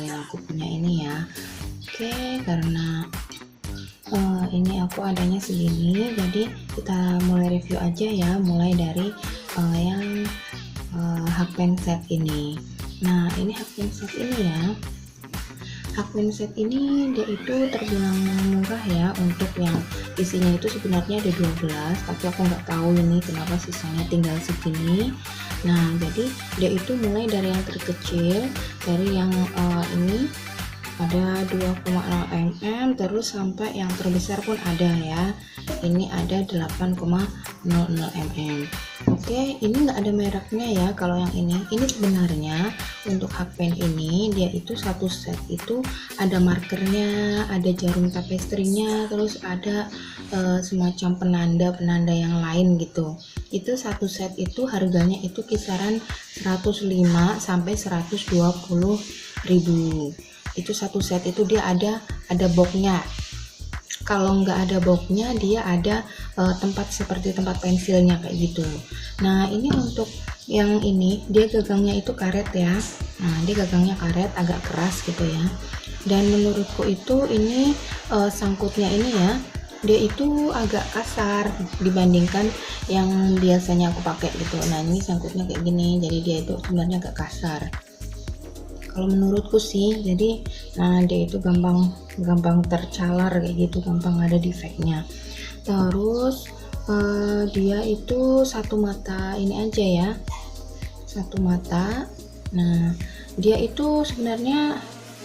yang aku punya ini ya. Oke, karena ini aku adanya segini, jadi kita mulai review aja ya, mulai dari yang hakpen set ini. Nah, ini hakpen set ini ya. Hakpen set ini dia itu terbilang murah ya, untuk yang isinya itu sebenarnya ada 12, tapi aku nggak tahu ini kenapa sisanya tinggal segini. Nah, jadi dia itu mulai dari yang terkecil, dari yang ini ada 2,0 mm, terus sampai yang terbesar pun ada ya, ini ada 8,00 mm. Oke, ini nggak ada mereknya ya. Kalau yang ini sebenarnya untuk hakpen ini dia itu satu set itu ada markernya, ada jarum tapestry-nya, terus ada semacam penanda yang lain gitu. Itu satu set itu harganya itu kisaran 105 sampai 120 ribu. Itu satu set itu dia ada boxnya. Kalau nggak ada boxnya dia ada tempat seperti tempat pensilnya kayak gitu. Nah, ini untuk yang ini dia gagangnya itu karet ya. Nah, dia gagangnya karet agak keras gitu ya. Dan menurutku itu ini sangkutnya ini ya, dia itu agak kasar dibandingkan yang biasanya aku pakai gitu. Nah, ini sangkutnya kayak gini, jadi dia itu sebenarnya agak kasar kalau menurutku sih. Jadi dia itu gampang tercalar kayak gitu, gampang ada defeknya. Terus dia itu satu mata ini aja ya, satu mata. Nah, dia itu sebenarnya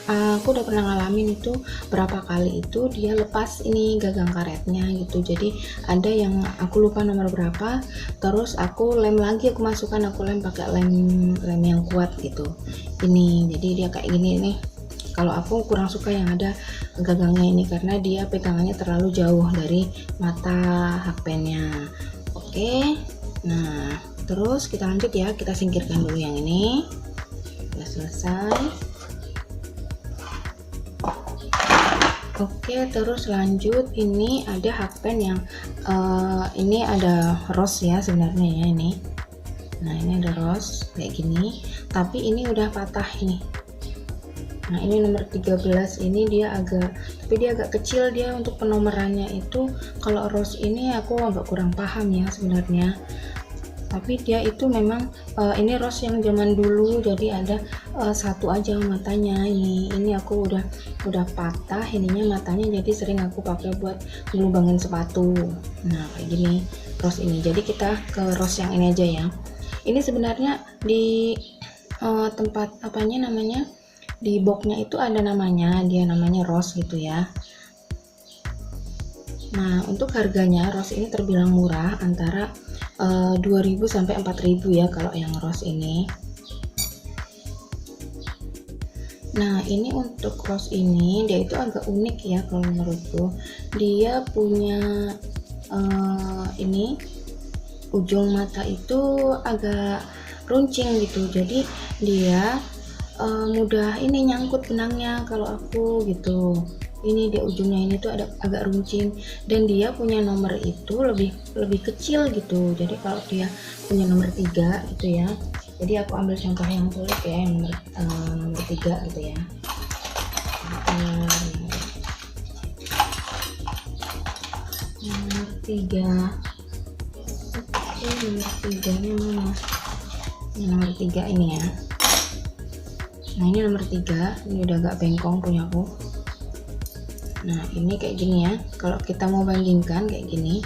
aku udah pernah ngalamin itu berapa kali itu dia lepas ini gagang karetnya gitu. Jadi ada yang aku lupa nomor berapa, terus aku lem lagi, aku lem pakai lem yang kuat gitu ini. Jadi dia kayak gini nih. Kalau aku kurang suka yang ada gagangnya ini karena dia pegangannya terlalu jauh dari mata hakpennya. Oke, nah terus kita lanjut ya, kita singkirkan dulu yang ini. Udah selesai. Oke, terus lanjut, ini ada hakpen yang ini ada rose ya sebenarnya ya ini. Nah, ini ada rose kayak gini, tapi ini udah patah ini. Nah, ini nomor 13 ini dia agak kecil dia untuk penomorannya itu. Kalau rose ini aku agak kurang paham ya sebenarnya. Tapi dia itu memang ini rose yang zaman dulu, jadi ada satu aja matanya. Ini aku udah patah ininya matanya, jadi sering aku pakai buat ngelubangin sepatu. Nah, kayak gini rose ini. Jadi kita ke rose yang ini aja ya. Ini sebenarnya di tempat apanya namanya, di boxnya itu ada namanya, dia namanya rose gitu ya. Nah, untuk harganya rose ini terbilang murah, antara 2.000 sampai 4.000 ya kalau yang rose ini. Nah, ini untuk rose ini dia itu agak unik ya kalau menurutku. Dia punya ini ujung mata itu agak runcing gitu, jadi dia mudah ini nyangkut benangnya kalau aku gitu. Ini dia ujungnya ini tuh agak runcing, dan dia punya nomor itu lebih kecil gitu. Jadi kalau dia punya nomor 3 gitu ya, jadi aku ambil contoh yang sulit ya, yang nomor 3 gitu ya. Nomor 3. Oke, nomor 3 nya mana? Nomor 3 ini ya. Nah, ini nomor 3, ini udah agak bengkong punya aku. Nah, ini kayak gini ya, kalau kita mau bandingkan kayak gini.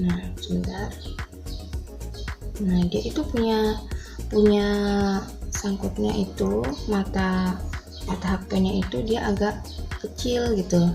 Nah, sebentar. Nah, dia itu punya sangkutnya itu, mata hakpennya itu dia agak kecil gitu.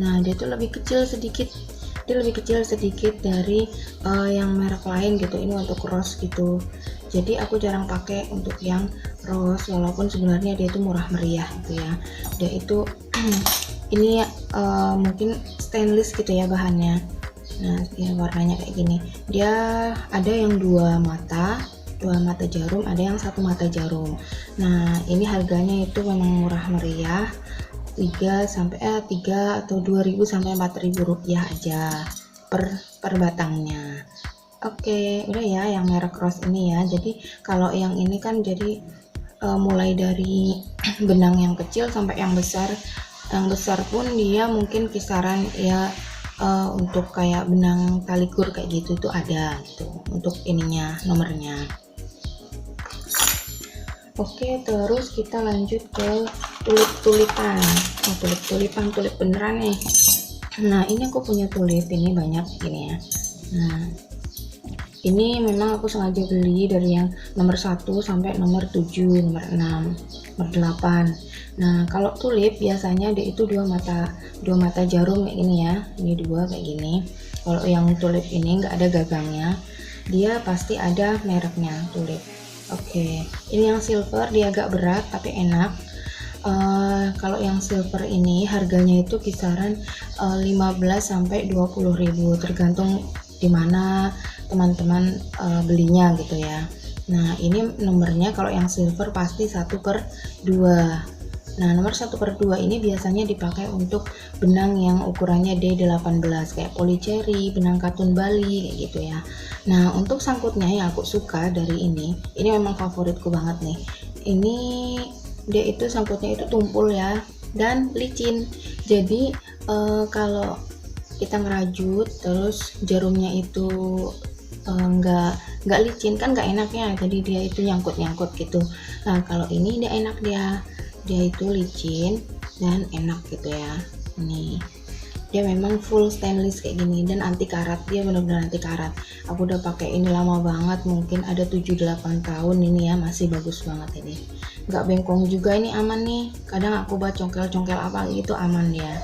Nah, dia tuh lebih kecil sedikit, dari yang merek lain gitu. Ini untuk rose gitu. Jadi aku jarang pakai untuk yang rose, walaupun sebenarnya dia itu murah meriah gitu ya. Dia itu ini mungkin stainless gitu ya bahannya. Nah, ya warnanya kayak gini. Dia ada yang dua mata jarum, ada yang satu mata jarum. Nah, ini harganya itu memang murah meriah, 3 atau 2.000 sampai 4.000 rupiah aja per batangnya. Oke, udah ya yang merek rose ini ya. Jadi kalau yang ini kan jadi mulai dari benang yang kecil sampai yang besar. Yang besar pun dia mungkin kisaran ya untuk kayak benang talikur kayak gitu itu ada gitu untuk ininya, nomornya. Oke, terus kita lanjut ke tulip-tulipan. Tulip beneran nih. Nah, ini aku punya tulip ini banyak gini ya. Nah, ini memang aku sengaja beli dari yang nomor 1 sampai nomor 7, nomor 6, nomor 8. Nah, kalau tulip biasanya dia itu dua mata jarum kayak gini ya. Ini dua kayak gini. Kalau yang tulip ini nggak ada gagangnya, dia pasti ada mereknya tulip. Oke, ini yang silver, dia agak berat tapi enak. Kalau yang silver ini harganya itu kisaran 15 sampai 20.000 tergantung di mana teman-teman belinya gitu ya. Nah, ini nomornya kalau yang silver pasti 1/2. Nah, nomor 1/2 ini biasanya dipakai untuk benang yang ukurannya D18 kayak polycherry, benang katun Bali kayak gitu ya. Nah, untuk sangkutnya yang aku suka dari ini memang favoritku banget nih. Ini dia itu sangkutnya itu tumpul ya dan licin. Jadi kalau kita ngerajut terus jarumnya itu nggak licin kan nggak enaknya, jadi dia itu nyangkut gitu. Nah, kalau ini dia enak, dia itu licin dan enak gitu ya. Nih, dia memang full stainless kayak gini dan anti karat, dia benar-benar anti karat. Aku udah pakai ini lama banget, mungkin ada 7-8 tahun ini ya, masih bagus banget ini, nggak bengkong juga, ini aman nih. Kadang aku buat congkel apa gitu aman ya.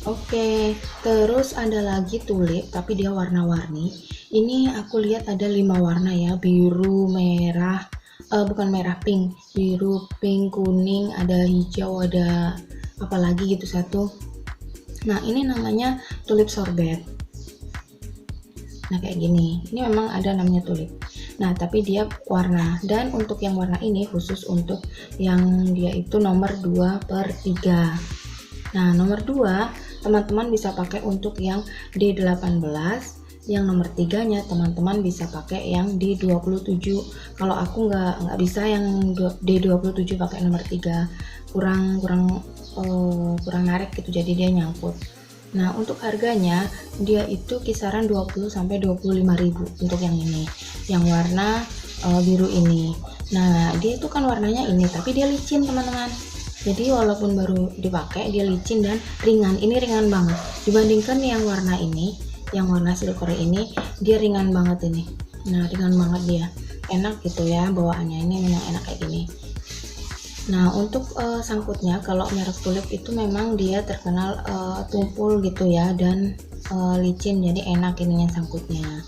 Oke, terus ada lagi tulip tapi dia warna-warni. Ini aku lihat ada 5 warna ya, biru, merah, bukan merah, pink, biru, pink, kuning, ada hijau, ada apa lagi gitu satu. Nah, ini namanya tulip sorbet. Nah, kayak gini. Ini memang ada namanya tulip. Nah, tapi dia warna, dan untuk yang warna ini khusus untuk yang dia itu nomor 2/3. Nah, nomor 2 teman-teman bisa pakai untuk yang D18, yang nomor 3-nya teman-teman bisa pakai yang D27. Kalau aku nggak bisa yang D27 pakai nomor 3, kurang narik gitu, jadi dia nyangkut. Nah, untuk harganya dia itu kisaran 20 sampai 25.000 untuk yang ini, yang warna biru ini. Nah, dia itu kan warnanya ini tapi dia licin teman-teman. Jadi walaupun baru dipakai dia licin dan ringan. Ini ringan banget dibandingkan yang warna ini, yang warna silver ini dia ringan banget ini. Nah, ringan banget dia, enak gitu ya bawaannya, ini memang enak kayak gini. Nah, untuk sangkutnya kalau merek tulip itu memang dia terkenal tumpul gitu ya dan licin, jadi enak ininya sangkutnya.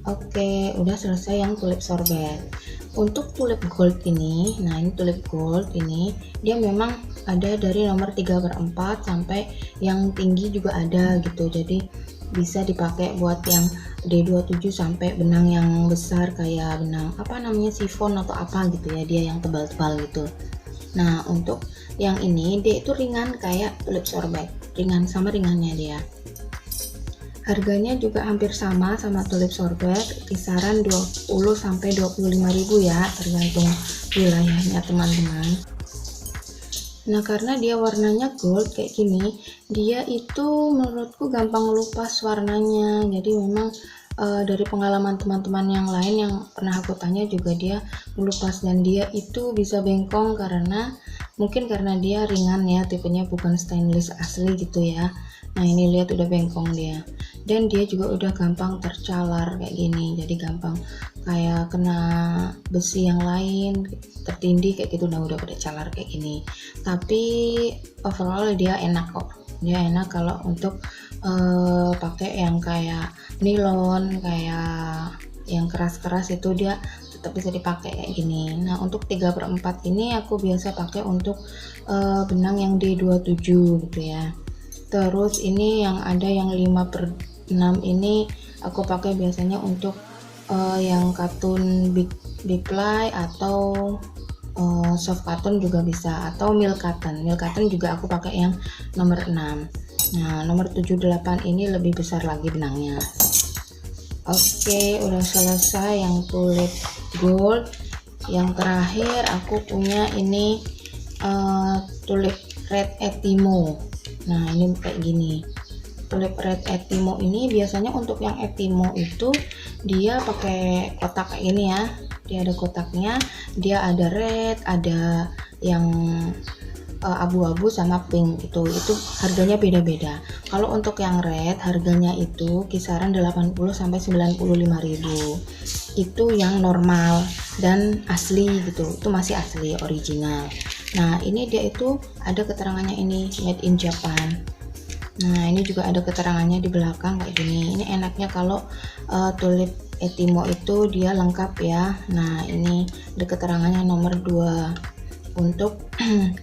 Oke, udah selesai yang tulip sorbet. Untuk tulip gold ini, nah ini tulip gold ini dia memang ada dari nomor 3/4 sampai yang tinggi juga ada gitu, jadi bisa dipakai buat yang D27 sampai benang yang besar kayak benang apa namanya chiffon atau apa gitu ya, dia yang tebal-tebal gitu. Nah, untuk yang ini dia itu ringan kayak tulip sorbet, ringan sama ringannya dia. Harganya juga hampir sama tulip sorbet, kisaran 20 sampai 25.000 ya, tergantung wilayahnya teman-teman. Nah, karena dia warnanya gold kayak gini, dia itu menurutku gampang lupas warnanya. Jadi memang dari pengalaman teman-teman yang lain yang pernah aku tanya juga dia melupas, dan dia itu bisa bengkong karena mungkin karena dia ringan ya, tipenya bukan stainless asli gitu ya. Nah, ini lihat udah bengkong dia, dan dia juga udah gampang tercalar kayak gini, jadi gampang kayak kena besi yang lain tertindih kayak gitu. Nah, udah pada calar kayak gini, tapi overall dia enak kok, dia enak kalau untuk pakai yang kayak nilon, kayak yang keras-keras itu dia tetap bisa dipakai kayak gini. Nah, untuk 3/4 ini aku biasa pakai untuk benang yang D27 gitu ya. Terus ini yang ada yang 5/6 ini aku pakai biasanya untuk yang katun big ply atau soft cotton juga bisa, atau milk cotton juga aku pakai yang nomor 6. Nah, nomor 78 ini lebih besar lagi benangnya. Oke, udah selesai yang tulip gold. Yang terakhir aku punya ini tulip red etimo. Nah ini kayak gini. Tulip red etimo ini biasanya untuk yang etimo itu dia pakai kotak kayak ini ya. Dia ada kotaknya, dia ada red, ada yang abu-abu sama pink gitu. Itu harganya beda-beda. Kalau untuk yang red harganya itu kisaran 80 sampai 95.000. Itu yang normal dan asli gitu. Itu masih asli original. Nah, ini dia itu ada keterangannya ini made in Japan. Nah, ini juga ada keterangannya di belakang kayak gini. Ini enaknya kalau tulip etimo itu dia lengkap ya. Nah, ini ada keterangannya nomor 2 untuk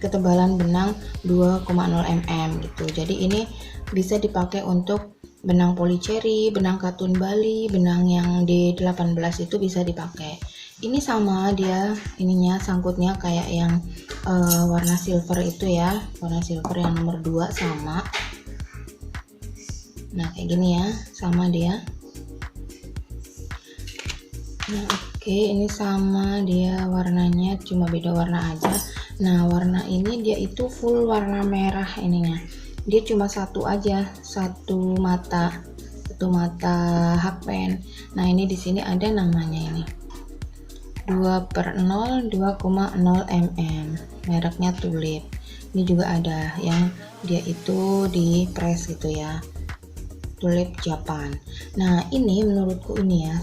ketebalan benang 2,0 mm gitu. Jadi ini bisa dipakai untuk benang polycherry, benang katun Bali, benang yang D18 itu bisa dipakai. Ini sama dia ininya sangkutnya kayak yang warna silver itu ya, warna silver yang nomor 2 sama. Nah kayak gini ya, sama dia. Nah oke, ini sama dia warnanya, cuma beda warna aja. Nah warna ini dia itu full warna merah ininya. Dia cuma satu aja, satu mata hakpen. Nah ini di sini ada namanya ini 2/0 2,0 mm, mereknya tulip. Ini juga ada yang dia itu di press gitu ya, tulip Japan. Nah ini menurutku ini ya,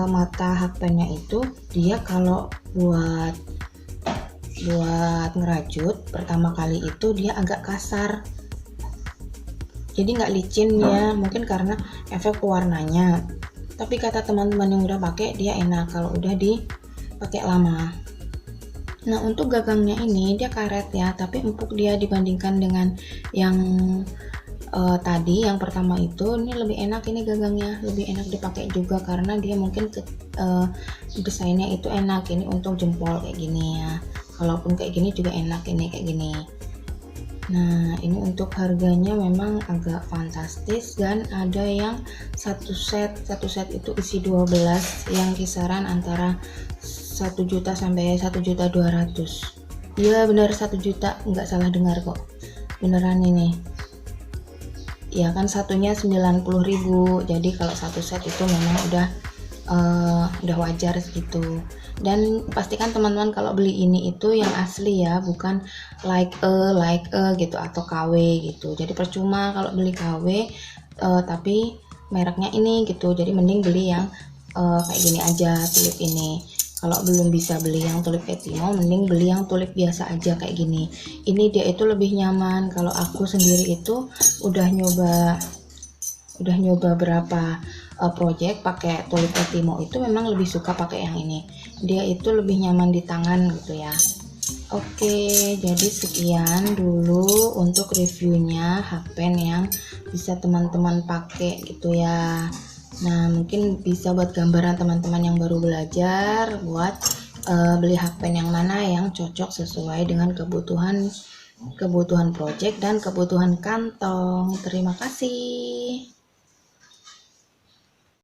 mata hakpennya itu dia kalau buat ngerajut pertama kali itu dia agak kasar, jadi nggak licin ya, mungkin karena efek pewarnanya. Tapi kata teman-teman yang udah pakai dia enak kalau udah dipakai lama. Nah untuk gagangnya ini dia karet ya, tapi empuk dia dibandingkan dengan yang tadi yang pertama itu. Ini lebih enak, ini gagangnya lebih enak dipakai juga karena dia mungkin desainnya itu enak. Ini untuk jempol kayak gini ya, kalaupun kayak gini juga enak ini kayak gini. Nah ini untuk harganya memang agak fantastis, dan ada yang satu set itu isi 12 yang kisaran antara 1 juta sampai 1.200.000. Iya bener 1 juta, nggak salah dengar kok, beneran ini ya kan, satunya 90.000. Jadi kalau satu set itu memang udah wajar segitu. Dan pastikan teman-teman kalau beli ini itu yang asli ya, bukan like gitu atau KW gitu. Jadi percuma kalau beli KW tapi mereknya ini gitu. Jadi mending beli yang kayak gini aja, tulip ini. Kalau belum bisa beli yang tulip etimo, mending beli yang tulip biasa aja kayak gini. Ini dia itu lebih nyaman. Kalau aku sendiri itu udah nyoba berapa project pakai tulip etimo, itu memang lebih suka pakai yang ini. Dia itu lebih nyaman di tangan gitu ya. Oke, jadi sekian dulu untuk reviewnya hakpen yang bisa teman-teman pakai gitu ya. Nah mungkin bisa buat gambaran teman-teman yang baru belajar buat beli hakpen yang mana yang cocok sesuai dengan kebutuhan project dan kebutuhan kantong. Terima kasih.